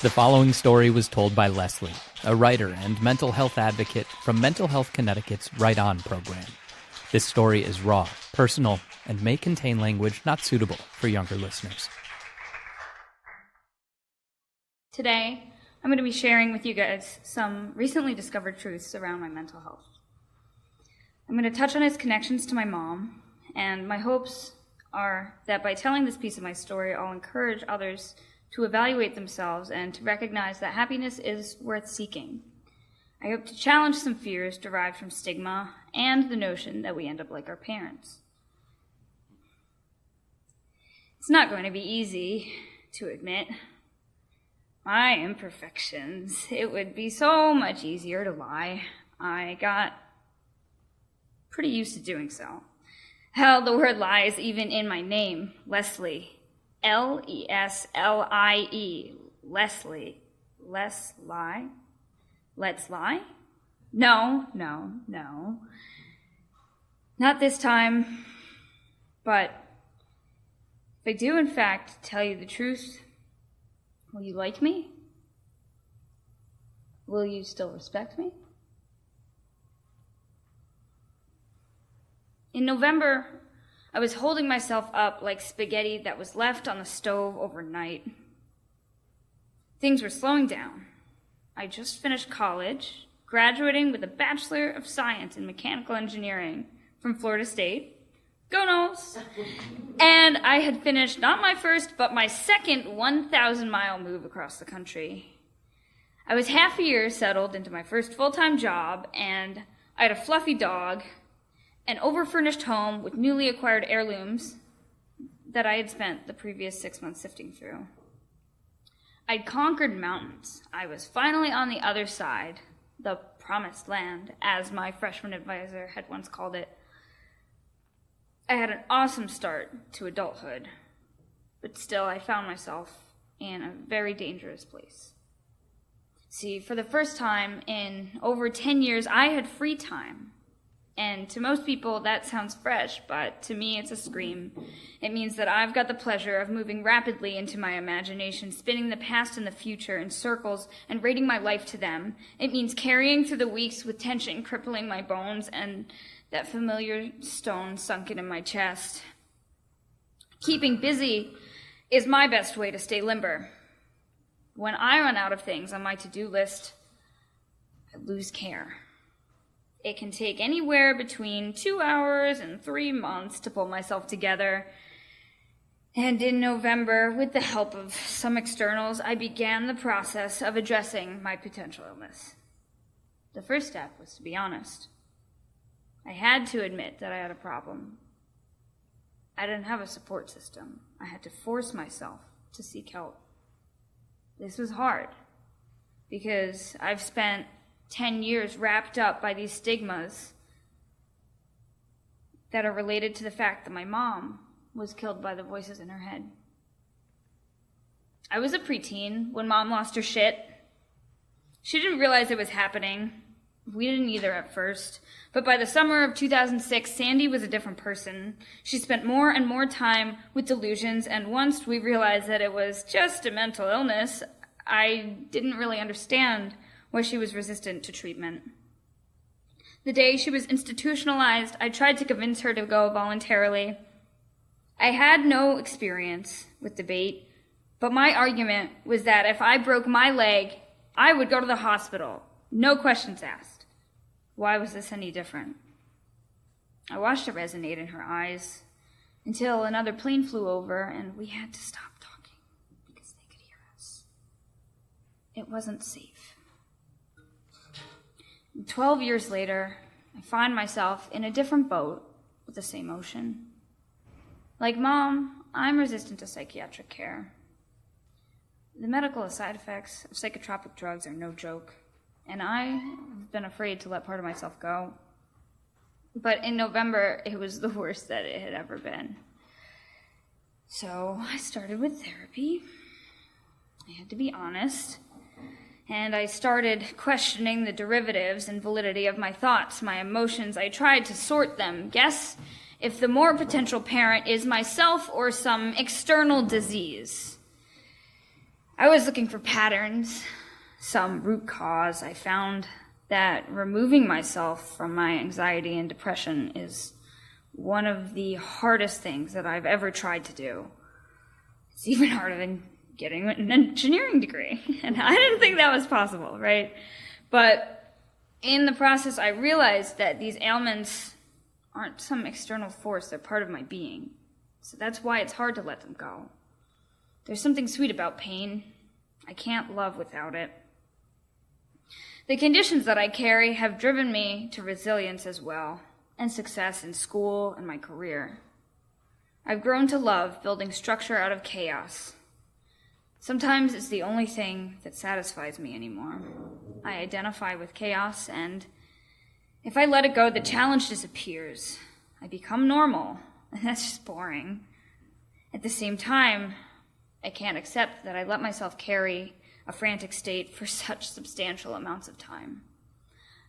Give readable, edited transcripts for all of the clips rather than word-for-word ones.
The following story was told by Leslie, a writer and mental health advocate from Mental Health Connecticut's Write On program. This story is raw, personal, and may contain language not suitable for younger listeners. Today, I'm going to be sharing with you guys some recently discovered truths around my mental health. I'm going to touch on its connections to my mom, and my hopes are that by telling this piece of my story, I'll encourage others to evaluate themselves and to recognize that happiness is worth seeking. I hope to challenge some fears derived from stigma and the notion that we end up like our parents. It's not going to be easy to admit my imperfections. It would be so much easier to lie. I got pretty used to doing so. Hell, the word lie is even in my name, Leslie. Leslie. Leslie. Let's lie? Let's lie? No. Not this time. But if I do, in fact, tell you the truth, will you like me? Will you still respect me? In November, I was holding myself up like spaghetti that was left on the stove overnight. Things were slowing down. I just finished college, graduating with a Bachelor of Science in Mechanical Engineering from Florida State. Go Noles! And I had finished not my first, but my second 1,000-mile move across the country. I was half a year settled into my first full-time job, and I had a fluffy dog, an overfurnished home with newly acquired heirlooms that I had spent the previous 6 months sifting through. I'd conquered mountains. I was finally on the other side, the promised land, as my freshman advisor had once called it. I had an awesome start to adulthood, but still I found myself in a very dangerous place. See, for the first time in over 10 years, I had free time. And to most people, that sounds fresh, but to me, it's a scream. It means that I've got the pleasure of moving rapidly into my imagination, spinning the past and the future in circles and rating my life to them. It means carrying through the weeks with tension crippling my bones and that familiar stone sunken in my chest. Keeping busy is my best way to stay limber. When I run out of things on my to-do list, I lose care. It can take anywhere between 2 hours and 3 months to pull myself together. And in November, with the help of some externals, I began the process of addressing my potential illness. The first step was to be honest. I had to admit that I had a problem. I didn't have a support system. I had to force myself to seek help. This was hard because I've spent 10 years wrapped up by these stigmas that are related to the fact that my mom was killed by the voices in her head. I was a preteen when Mom lost her shit. She didn't realize it was happening. We didn't either at first. But by the summer of 2006, Sandy was a different person. She spent more and more time with delusions, and once we realized that it was just a mental illness, I didn't really understand why she was resistant to treatment. The day she was institutionalized, I tried to convince her to go voluntarily. I had no experience with debate, but my argument was that if I broke my leg, I would go to the hospital. No questions asked. Why was this any different? I watched it resonate in her eyes until another plane flew over and we had to stop talking because they could hear us. It wasn't safe. 12 years later, I find myself in a different boat with the same ocean. Like Mom, I'm resistant to psychiatric care. The medical side effects of psychotropic drugs are no joke, and I've been afraid to let part of myself go. But in November, it was the worst that it had ever been. So I started with therapy. I had to be honest. And I started questioning the derivatives and validity of my thoughts, my emotions. I tried to sort them, guess if the more potential parent is myself or some external disease. I was looking for patterns, some root cause. I found that removing myself from my anxiety and depression is one of the hardest things that I've ever tried to do. It's even harder than getting an engineering degree. And I didn't think that was possible, right? But in the process, I realized that these ailments aren't some external force. They're part of my being. So that's why it's hard to let them go. There's something sweet about pain. I can't love without it. The conditions that I carry have driven me to resilience as well, and success in school and my career. I've grown to love building structure out of chaos. Sometimes it's the only thing that satisfies me anymore. I identify with chaos, and if I let it go, the challenge disappears. I become normal, and that's just boring. At the same time, I can't accept that I let myself carry a frantic state for such substantial amounts of time.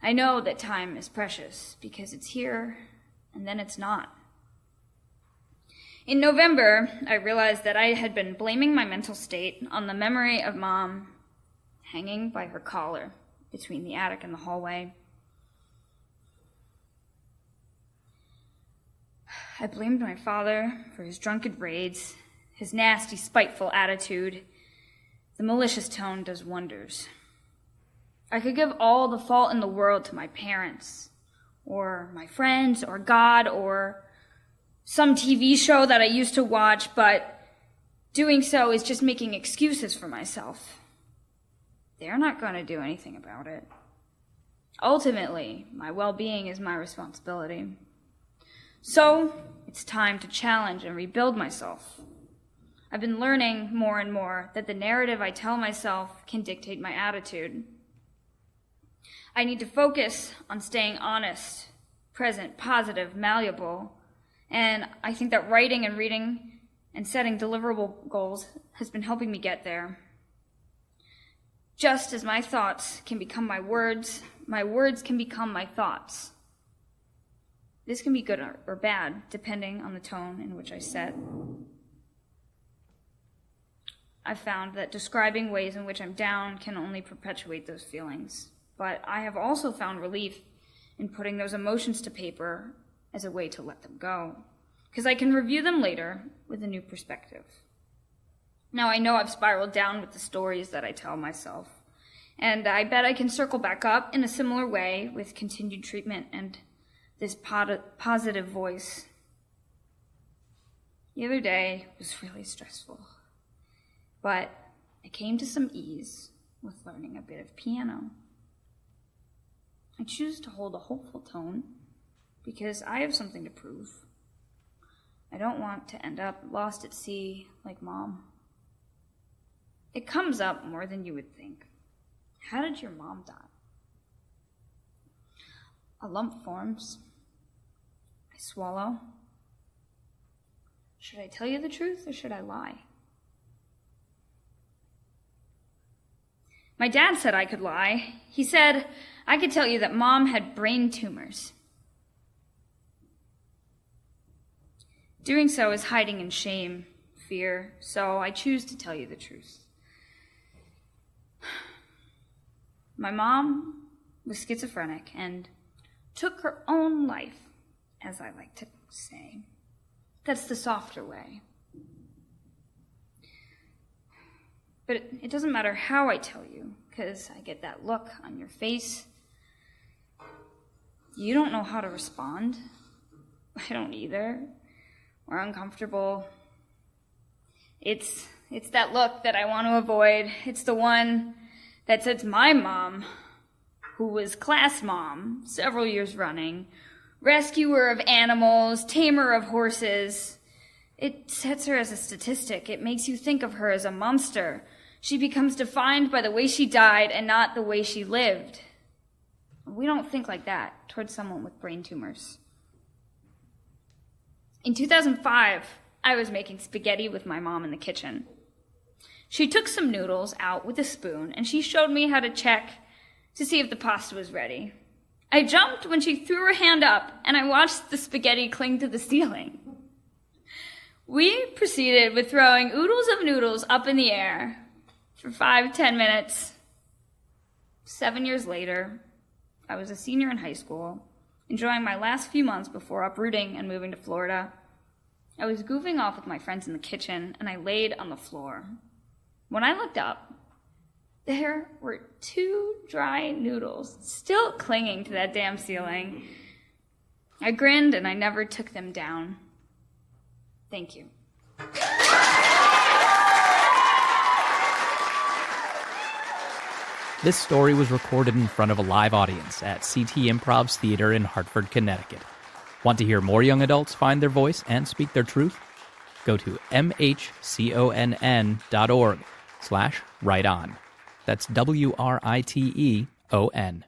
I know that time is precious because it's here and then it's not. In November, I realized that I had been blaming my mental state on the memory of Mom hanging by her collar between the attic and the hallway. I blamed my father for his drunken raids, his nasty, spiteful attitude. The malicious tone does wonders. I could give all the fault in the world to my parents, or my friends, or God, or some TV show that I used to watch, but doing so is just making excuses for myself. They're not going to do anything about it. Ultimately, my well-being is my responsibility. So, it's time to challenge and rebuild myself. I've been learning more and more that the narrative I tell myself can dictate my attitude. I need to focus on staying honest, present, positive, malleable, and I think that writing and reading and setting deliverable goals has been helping me get there. Just as my thoughts can become my words can become my thoughts. This can be good or bad, depending on the tone in which I set. I've found that describing ways in which I'm down can only perpetuate those feelings. But I have also found relief in putting those emotions to paper as a way to let them go, because I can review them later with a new perspective. Now, I know I've spiraled down with the stories that I tell myself, and I bet I can circle back up in a similar way with continued treatment and this positive voice. The other day was really stressful, but I came to some ease with learning a bit of piano. I choose to hold a hopeful tone because I have something to prove. I don't want to end up lost at sea like Mom. It comes up more than you would think. How did your mom die? A lump forms. I swallow. Should I tell you the truth or should I lie? My dad said I could lie. He said I could tell you that Mom had brain tumors. Doing so is hiding in shame, fear, so I choose to tell you the truth. My mom was schizophrenic and took her own life, as I like to say. That's the softer way. But it doesn't matter how I tell you, because I get that look on your face. You don't know how to respond. I don't either. We're uncomfortable. It's that look that I want to avoid. It's the one that says my mom, who was class mom several years running, rescuer of animals, tamer of horses. It sets her as a statistic. It makes you think of her as a monster. She becomes defined by the way she died and not the way she lived. We don't think like that towards someone with brain tumors. In 2005, I was making spaghetti with my mom in the kitchen. She took some noodles out with a spoon, and she showed me how to check to see if the pasta was ready. I jumped when she threw her hand up, and I watched the spaghetti cling to the ceiling. We proceeded with throwing oodles of noodles up in the air. for 5-10 minutes. 7 years later, I was a senior in high school, enjoying my last few months before uprooting and moving to Florida. I was goofing off with my friends in the kitchen, and I laid on the floor. When I looked up, there were 2 dry noodles still clinging to that damn ceiling. I grinned, and I never took them down. Thank you. This story was recorded in front of a live audience at CT Improv's Theater in Hartford, Connecticut. Want to hear more young adults find their voice and speak their truth? Go to mhconn.org/writeon. That's WRITEON.